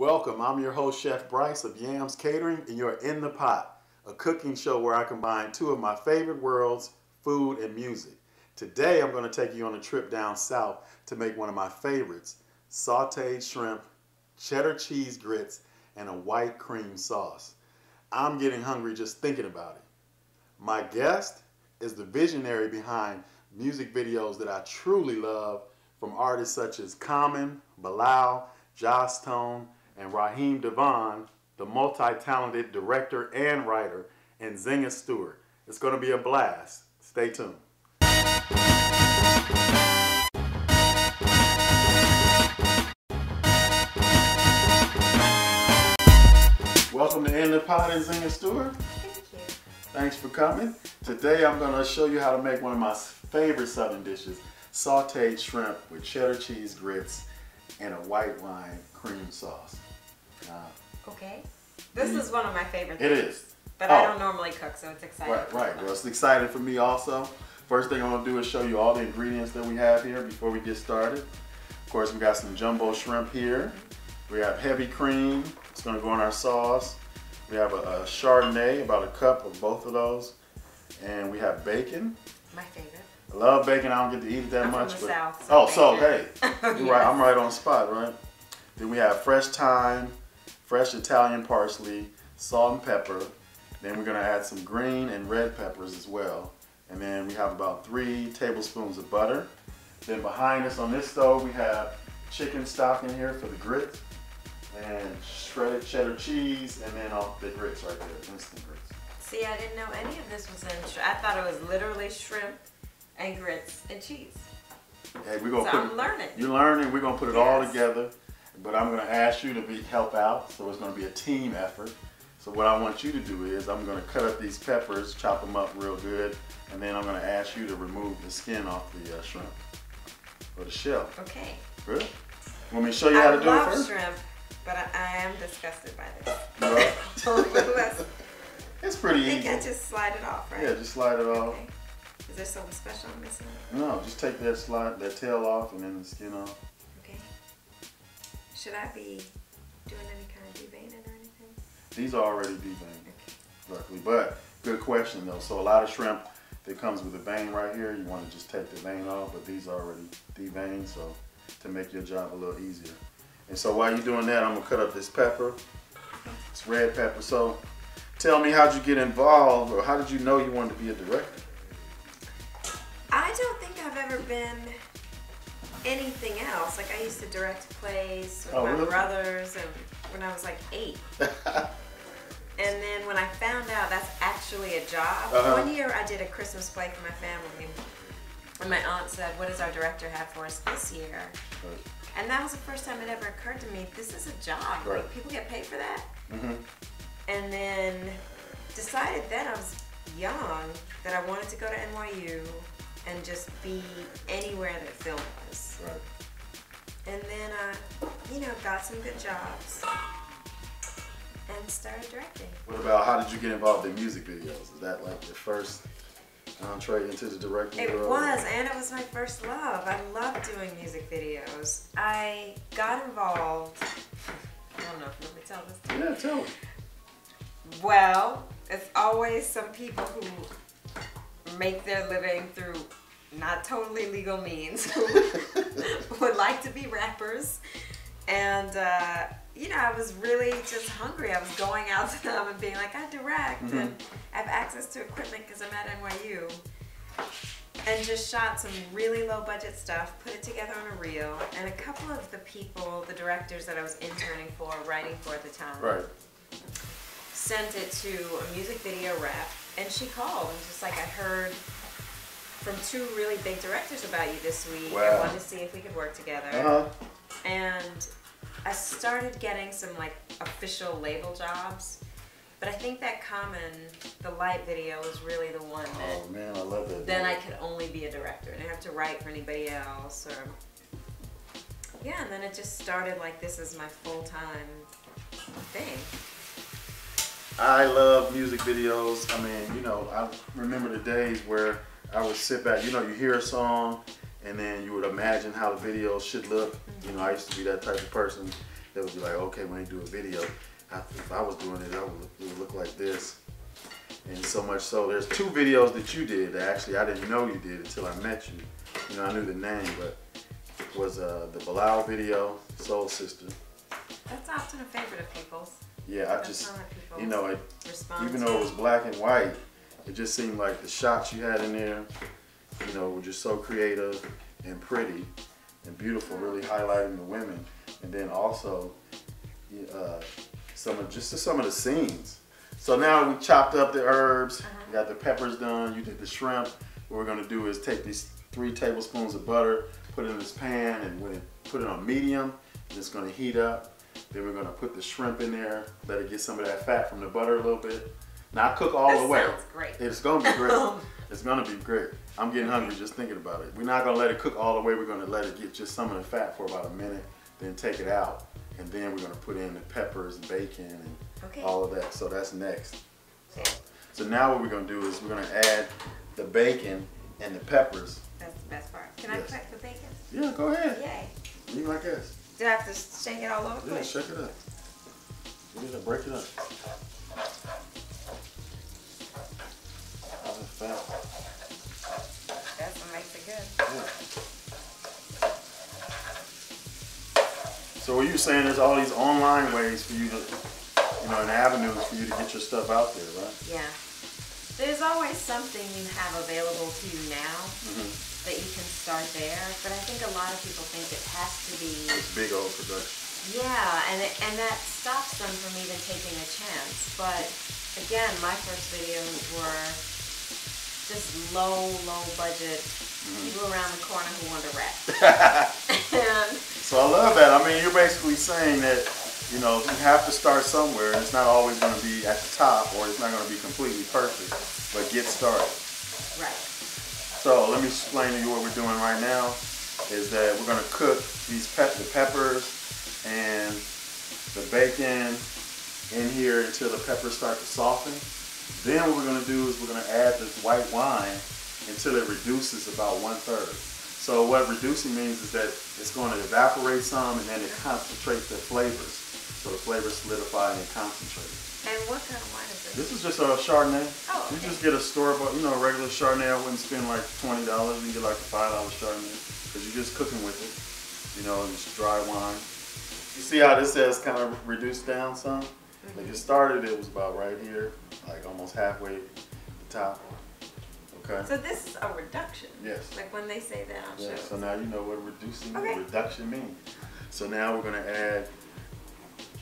Welcome, I'm your host, Chef Bryce of Yams Catering, and you're In the Pot, a cooking show where I combine two of my favorite worlds, food and music. Today, I'm going to take you on a trip down south to make one of my favorites, sauteed shrimp, cheddar cheese grits, and a white cream sauce. I'm getting hungry just thinking about it. My guest is the visionary behind music videos that I truly love from artists such as Common, Bilal, Joss Tone, and Raheem Devon, the multi-talented director and writer, and Zinga Stewart. It's going to be a blast. Stay tuned. Welcome to In the Pot and Zinga Stewart. Thank you. Thanks for coming. Today I'm going to show you how to make one of my favorite Southern dishes, sauteed shrimp with cheddar cheese grits and a white wine cream sauce. Okay. This is one of my favorite It things. is. But I don't normally cook, so it's exciting. Right. Well, it's exciting for me also. First thing I'm going to do is show you all the ingredients that we have here before we get started. Of course, we got some jumbo shrimp here. We have heavy cream. It's going to go in our sauce. We have a Chardonnay, about a cup of both of those. And we have bacon. My favorite. I love bacon. I don't get to eat it that much. From the South, hey, you're Yes. right. I'm right on spot, right? Then we have fresh thyme, fresh Italian parsley, salt and pepper. Then we're gonna add some green and red peppers as well. And then we have about 3 tablespoons of butter. Then behind us on this stove, we have chicken stock in here for the grits, and shredded cheddar cheese, and then all the grits right there, instant grits. See, I didn't know any of this was in I thought it was literally shrimp and grits and cheese. Hey, we're gonna I'm learning. You're learning. We're gonna put it all Yes. together. But I'm gonna ask you to help out, so it's gonna be a team effort. So what I want you to do is I'm gonna cut up these peppers, chop them up real good, and then I'm gonna ask you to remove the skin off the shrimp or the shell. Okay. Good. Want me to show you how to do it I love first? shrimp, but I am disgusted by this. Right. It's pretty I easy. think I just slide it off, right? Yeah, just slide it off. Okay. Is there something special I'm missing? No, just take that tail off and then the skin off. Okay. Should I be doing any kind of deveining or anything? These are already deveined, luckily. But good question though. So a lot of shrimp that comes with a vein right here, you want to just take the vein off, but these are already deveined, so to make your job a little easier. And so while you're doing that, I'm gonna cut up this pepper. It's red pepper. So tell me, how'd you get involved, or how did you know you wanted to be a director? I don't think I've ever been anything else. Like I used to direct plays with my really? brothers, and when I was like 8. And then when I found out that's actually a job, one year I did a Christmas play for my family, and my aunt said, "What does our director have for us this year?" Right. And that was the first time it ever occurred to me, this is a job. Right. Like people get paid for that. Mm-hmm. And then decided then I was young that I wanted to go to NYU and just be anywhere that film was. Right. And then got some good jobs and started directing. What about, how did you get involved in music videos? Is that like your first entree into the directing It world? was, and it was my first love. I love doing music videos. I got involved, I don't know if you want me to tell this. Yeah, tell me. Well, it's always some people who make their living through not totally legal means who would like to be rappers. And, I was really just hungry. I was going out to them and being like, I direct and I have access to equipment because I'm at NYU. And just shot some really low budget stuff, put it together on a reel, and a couple of the people, the directors that I was interning for, writing for at the time, Right. sent it to a music video rep, and she called and just like, I heard from 2 really big directors about you this week. Wow. I wanted to see if we could work together. Uh-huh. And I started getting some like official label jobs, but I think that Common, the light video, was really the one that Oh man, I love that. then I could only be a director and I didn't have to write for anybody else, or yeah, and then it just started like this is my full-time thing. I love music videos. I mean, I remember the days where I would sit back, you hear a song and then you would imagine how the video should look. I used to be that type of person. They would be like, okay, when they do a video, if I was doing it, it would look like this. And so much so, there's 2 videos that you did that actually I didn't know you did until I met you. You know, I knew the name, but it was the Bilal video, Soul Sister. That's often a favorite of people's. Yeah, you know, even though it was black and white, it just seemed like the shots you had in there, you know, were just so creative and pretty and beautiful, really highlighting the women. And then also some of the scenes. So now we chopped up the herbs, we got the peppers done, you did the shrimp. What we're gonna do is take these 3 tablespoons of butter, put it in this pan, and when put it on medium, it's gonna heat up. Then we're gonna put the shrimp in there, let it get some of that fat from the butter a little bit. Not cook all the way. Sounds great. It's gonna be great. It's gonna be great. I'm getting hungry just thinking about it. We're not gonna let it cook all the way. We're gonna let it get just some of the fat for about a minute, then take it out. And then we're gonna put in the peppers, bacon, and all of that. So that's next. So now what we're gonna do is we're gonna add the bacon and the peppers. That's the best part. Can I crack the bacon? Yeah, go ahead. Yay. You like this? Do I have to shake it all over the place? Yeah, shake it up. Break it up. Fat. That's what makes it good. Yeah. So what you're saying, there's all these online ways for you to, you know, and avenues for you to get your stuff out there, right? Yeah. There's always something you have available to you now that you can start there, but I think a lot of people think it has to be this big old production. Yeah, and that stops them from even taking a chance. But again, my first videos were just low budget people around the corner who wanted to rap. So I love that. I mean, you're basically saying that, you know, you have to start somewhere, and it's not always going to be at the top, or it's not going to be completely perfect, but get started. Right. So let me explain to you what we're doing right now, is that we're going to cook these the peppers and the bacon in here until the peppers start to soften. Then what we're going to do is we're going to add this white wine until it reduces about 1/3. So what reducing means is that it's going to evaporate some, and then it concentrates the flavors. So the flavors solidify and concentrate. And what kind of wine is this? This is just a Chardonnay. Oh, okay. You just get a store-bought, you know, a regular Chardonnay. I wouldn't spend like $20. You get like a $5 Chardonnay because you're just cooking with it. You know, it's dry wine. You see how this has kind of reduced down some? Like it started, it was about right here, like almost halfway at the top. Okay. So this is a reduction. Yes. Like when they say that on shows. So now you know what reduction means. So now we're going to add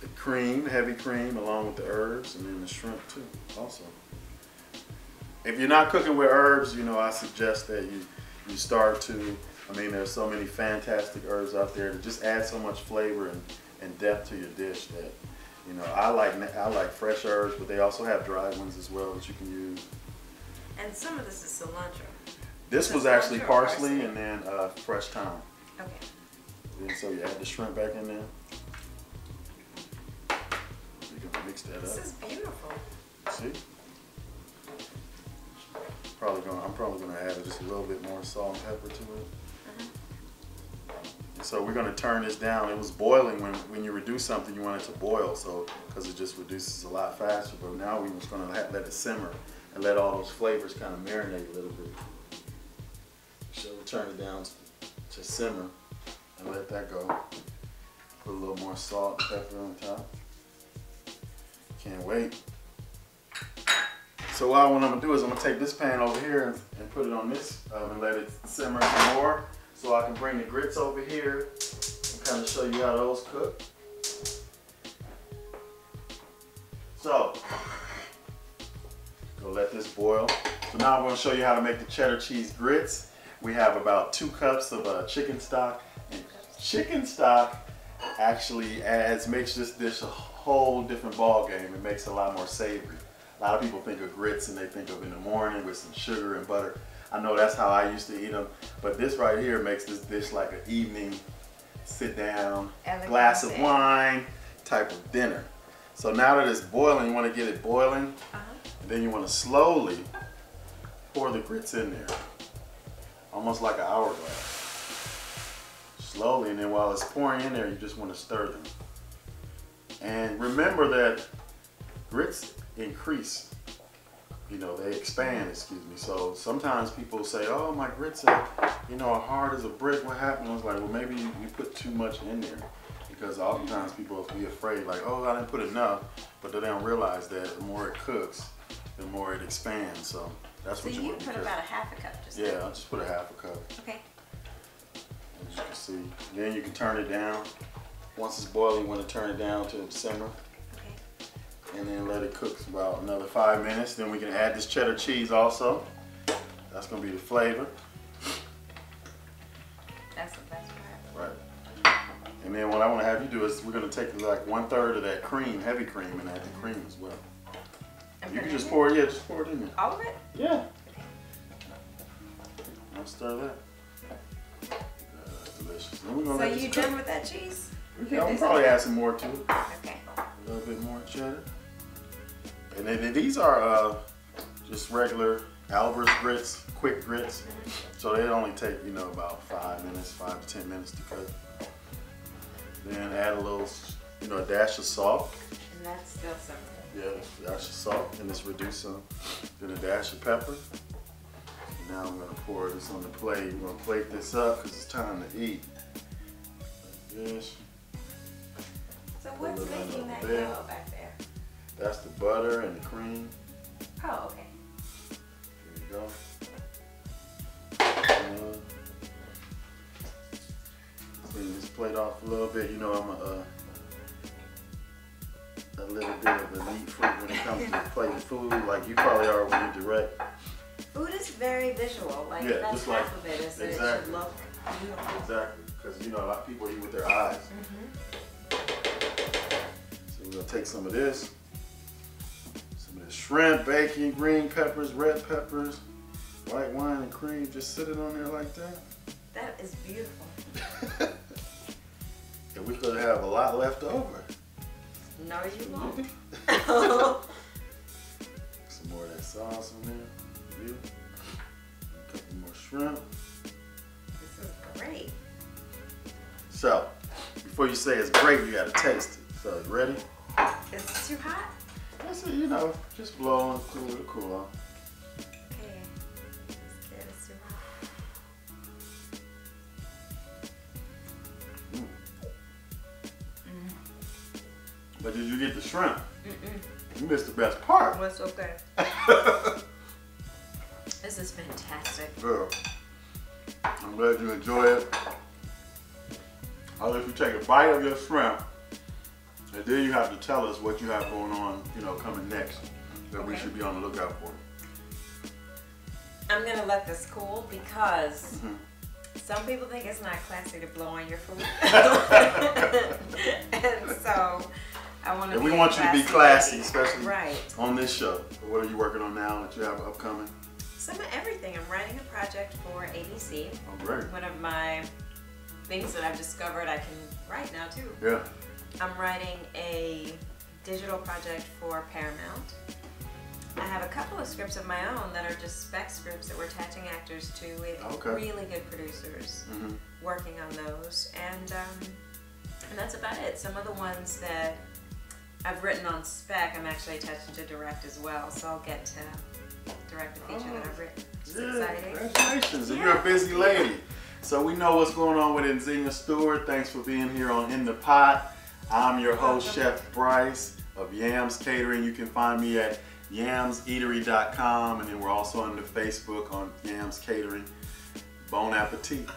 the cream, heavy cream, along with the herbs, and then the shrimp too, also. If you're not cooking with herbs, you know, I suggest that you start to, I mean, there's so many fantastic herbs out there that just add so much flavor and depth to your dish that, you know, I like fresh herbs, but they also have dried ones as well that you can use. And some of this is cilantro. This was actually parsley and then fresh thyme. Okay. And so you add the shrimp back in there. You're gonna mix that up. This is beautiful. See? I'm probably gonna add just a little bit more salt and pepper to it. And so we're gonna turn this down. It was boiling when you reduce something, you want it to boil, so because it just reduces a lot faster. But now we're just gonna let it simmer and let all those flavors kind of marinate a little bit. So we'll turn it down to simmer and let that go. Put a little more salt and pepper on top. Can't wait. So what I'm gonna do is I'm gonna take this pan over here and put it on this and let it simmer some more. So I can bring the grits over here and kind of show you how those cook. So, go let this boil. So now I'm going to show you how to make the cheddar cheese grits. We have about 2 cups of chicken stock. And chicken stock actually makes this dish a whole different ball game. It makes it a lot more savory. A lot of people think of grits and they think of in the morning with some sugar and butter. I know that's how I used to eat them, but this right here makes this dish like an evening sit down, glass of wine type of dinner. So now that it's boiling, you want to get it boiling, and then you want to slowly pour the grits in there, almost like an hourglass. Slowly, and then while it's pouring in there, you just want to stir them. And remember that grits increase. You know, they expand, excuse me. So sometimes people say, oh, my grits are, you know, hard as a brick. What happened? I was like, well, maybe you put too much in there. Because oftentimes people will be afraid, like, oh, I didn't put enough. But they don't realize that the more it cooks, the more it expands. So that's what you want to put. So you put about a half a cup just Yeah, I'll just put a half a cup. Okay. As you can see. Then you can turn it down. Once it's boiling, you want to turn it down to simmer. And then let it cook for about another 5 minutes. Then we can add this cheddar cheese also. That's gonna be the flavor. That's the best part. Right. And then what I wanna have you do is we're gonna take like 1/3 of that cream, heavy cream, and add the cream as well. And you can just pour it, yeah, just pour it in there. All of it? Yeah. I'll stir that. That's delicious. Then we're gonna so let you this done cook. with that cheese? Yeah, I'll probably add some more to it. Okay. A little bit more cheddar. And then these are just regular Albert's grits, quick grits. So they only take, you know, about 5 minutes, 5 to 10 minutes to cook. Then add a little, you know, a dash of salt. And that's still something. Yeah, a dash of salt, and it's reduced some. Then a dash of pepper. And now I'm gonna pour this on the plate. We're gonna plate this up because it's time to eat. Like this. So what's making that there. yellow back there? That's the butter and the cream. Oh, okay. There you go. Clean this plate off a little bit. You know, I'm a little bit of a neat freak when it comes to plating food, like you probably are when you direct. Food is very visual. Like Yeah, that's just half like- of it is that it exactly. should look beautiful. Exactly, because you know a lot of people eat with their eyes. So we're gonna take some of this, some of the shrimp, bacon, green peppers, red peppers, white wine and cream. Just sit it on there like that. That is beautiful. And we're gonna have a lot left over. No, you won't. Some more of that sauce in there. Beautiful. A couple more shrimp. This is great. So, before you say it's great, you gotta taste it. So, you ready? Is it too hot? That's it, you know, just blow and cool it, cool off. Okay. It's good. It's too hot. But did you get the shrimp? You missed the best part. Well, it's okay. This is fantastic. Girl, I'm glad you enjoy it. I'll let you take a bite of your shrimp, and then you have to tell us what you have going on, you know, coming next that we should be on the lookout for. I'm gonna let this cool because some people think it's not classy to blow on your food. And so I want to And we want you to be classy, especially right. on this show. What are you working on now that you have upcoming? Some of everything. I'm writing a project for ABC. Oh, great. One of my things that I've discovered I can write now too. Yeah. I'm writing a digital project for Paramount. I have a couple of scripts of my own that are just spec scripts that we're attaching actors to with really good producers working on those. And that's about it. Some of the ones that I've written on spec, I'm actually attaching to direct as well. So I'll get to direct the feature that I've written. It's exciting. Congratulations. And you're a busy lady. So we know what's going on with Nzinga Stewart. Thanks for being here on In the Pot. I'm your host, Chef Bryce of Yams Catering. You can find me at yamseatery.com, and then we're also on the Facebook on Yams Catering. Bon appetit.